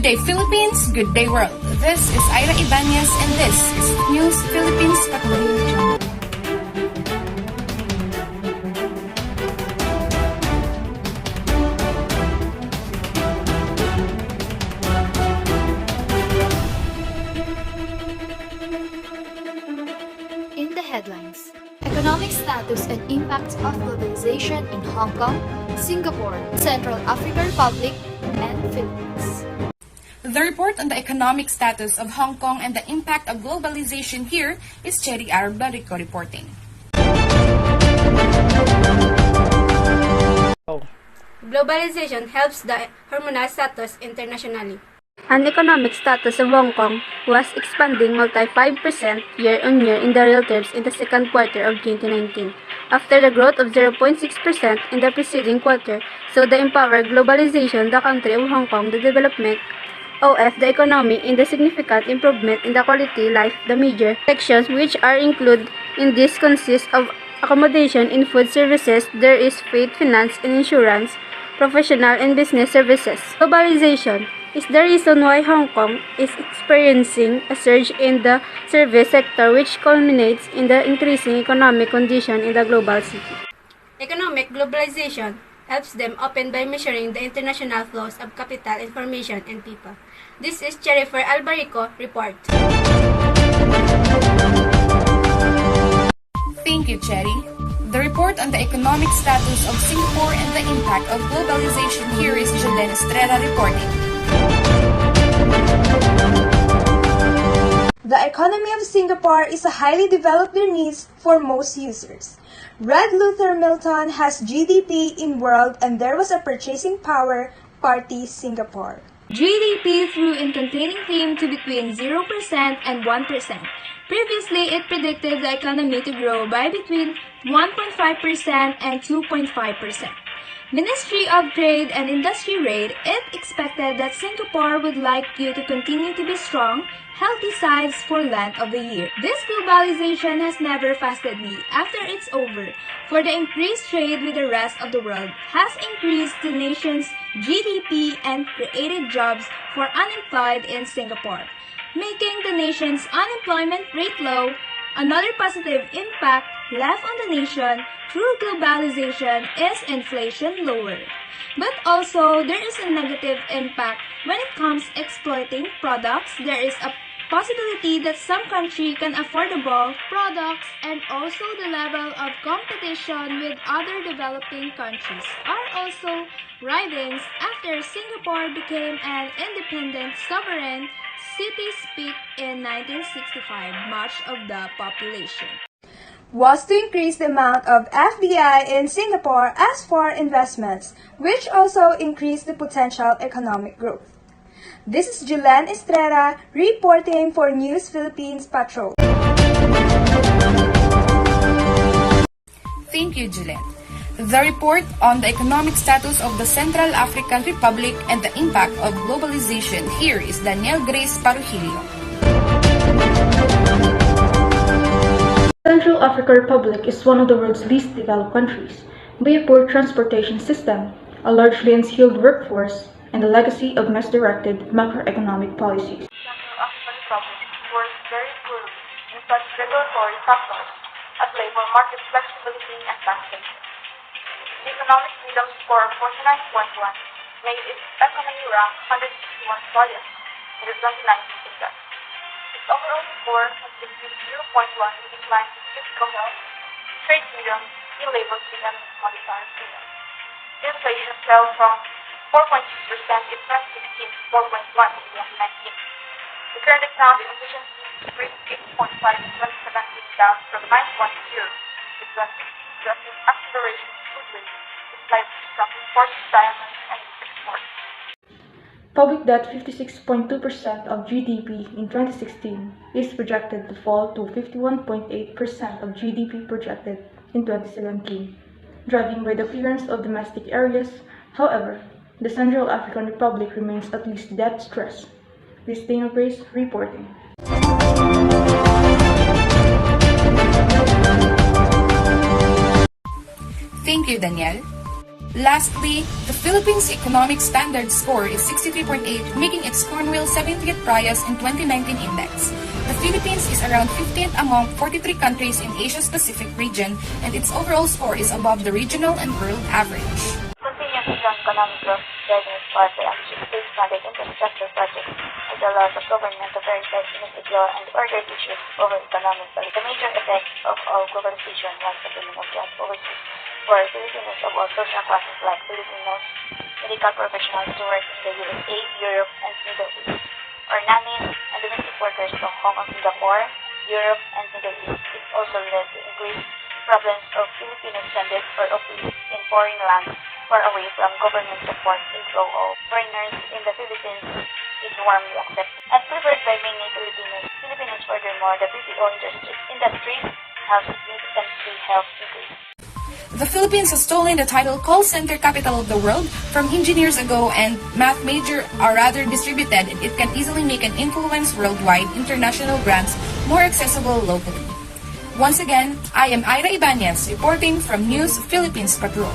day Philippines, good day world. This is Ira Ibanez and this is News Philippines Patrol. In the headlines, economic status and impacts of globalization in Hong Kong, Singapore, Central African Republic, and Philippines. The report on the economic status of Hong Kong and the impact of globalization here is Cherry Arbarico reporting. Globalization helps the harmonize status internationally. An economic status of Hong Kong was expanding multi-5% year-on-year in the real terms in the second quarter of 2019, after the growth of 0.6% in the preceding quarter. So the empowered globalization, the country of Hong Kong, the development of the economy, in the significant improvement in the quality life. The major sections which are included in this consist of accommodation in food services, there is trade, finance and insurance, professional and business services. Globalization is the reason why Hong Kong is experiencing a surge in the service sector, which culminates in the increasing economic condition in the global city. Economic globalization helps them open by measuring the international flows of capital, information, and people. This is Jennifer Albarico report. Thank you, Cherry. The report on the economic status of Singapore and the impact of globalization here is Julen Estrella reporting. The economy of Singapore is a highly developed needs for most users. Red Luther Milton has GDP in world and there was a purchasing power party Singapore. GDP grew in containing theme to between 0% and 1%. Previously, it predicted the economy to grow by between 1.5% and 2.5%. Ministry of Trade and Industry rate, it expected that Singapore would like you to continue to be strong, healthy sides for length of the year. This globalization has never fasted me after it's over, for the increased trade with the rest of the world has increased the nation's GDP and created jobs for unemployed in Singapore, making the nation's unemployment rate low. Another positive impact left on the nation through globalization is inflation lower. But also, there is a negative impact when it comes exploiting products. There is a possibility that some country can affordable products, and also the level of competition with other developing countries are also rising after Singapore became an independent sovereign city-state in 1965. Much of the population Was to increase the amount of FDI in Singapore as for investments, which also increased the potential economic growth. This is Julen Estrella reporting for News Philippines Patrol. Thank you, Julen. The report on the economic status of the Central African Republic and the impact of globalization here is Daniel Grace Parujillo. Central African Republic is one of the world's least developed countries, by a poor transportation system, a largely unskilled workforce, and the legacy of misdirected macroeconomic policies. Central African Republic works very poorly in such regulatory factors as labor market flexibility and taxation. The economic freedom score of 49.1 made its economy rank 161 farthest in the 2019 index. Its overall score has decreased 0.1 with decline in fiscal health, trade freedom, in labor freedom, and monetary freedom. Inflation fell from 4.6% in 2016 to 4.1 in 2019. The current account efficiency reached 8.5 in 2017, down from 9.0 in 2016, due to acceleration of food waste, despite from imported diamonds and exports. Public debt 56.2% of GDP in 2016 is projected to fall to 51.8% of GDP projected in 2017, driving by the clearance of domestic areas. However, the Central African Republic remains at least debt stressed. This is Dana Grace reporting. Thank you, Daniel. Lastly, the Philippines Economic Standard score is 63.8, making its Cornwall 70th Prias in 2019 index. The Philippines is around 15th among 43 countries in Asia-Pacific region, and its overall score is above the regional and world average. Continuous strong economic growth driving part by ambitious state-funded infrastructure projects as a lot of government to verify domestic law and order issues over economic policy. The major effect of all globalization was the bringing of jobs overseas for Filipinos of all social classes like Filipinos, medical professionals to work in the USA, Europe, and Middle East, or nannies and domestic workers from Hong Kong, Singapore, Europe, and Middle East. It also led to increased problems of Filipinos stranded or of in foreign lands far away from government support. Inflow of foreigners in the Philippines is warmly accepted and preferred by many Filipinos. Furthermore, the BPO industry has significantly helped increase. The Philippines has stolen the title call center capital of the world from engineers ago, and math major are rather distributed, and it can easily make an influence worldwide, international brands more accessible locally. Once again, I am Ira Ibanez reporting from News Philippines Patrol.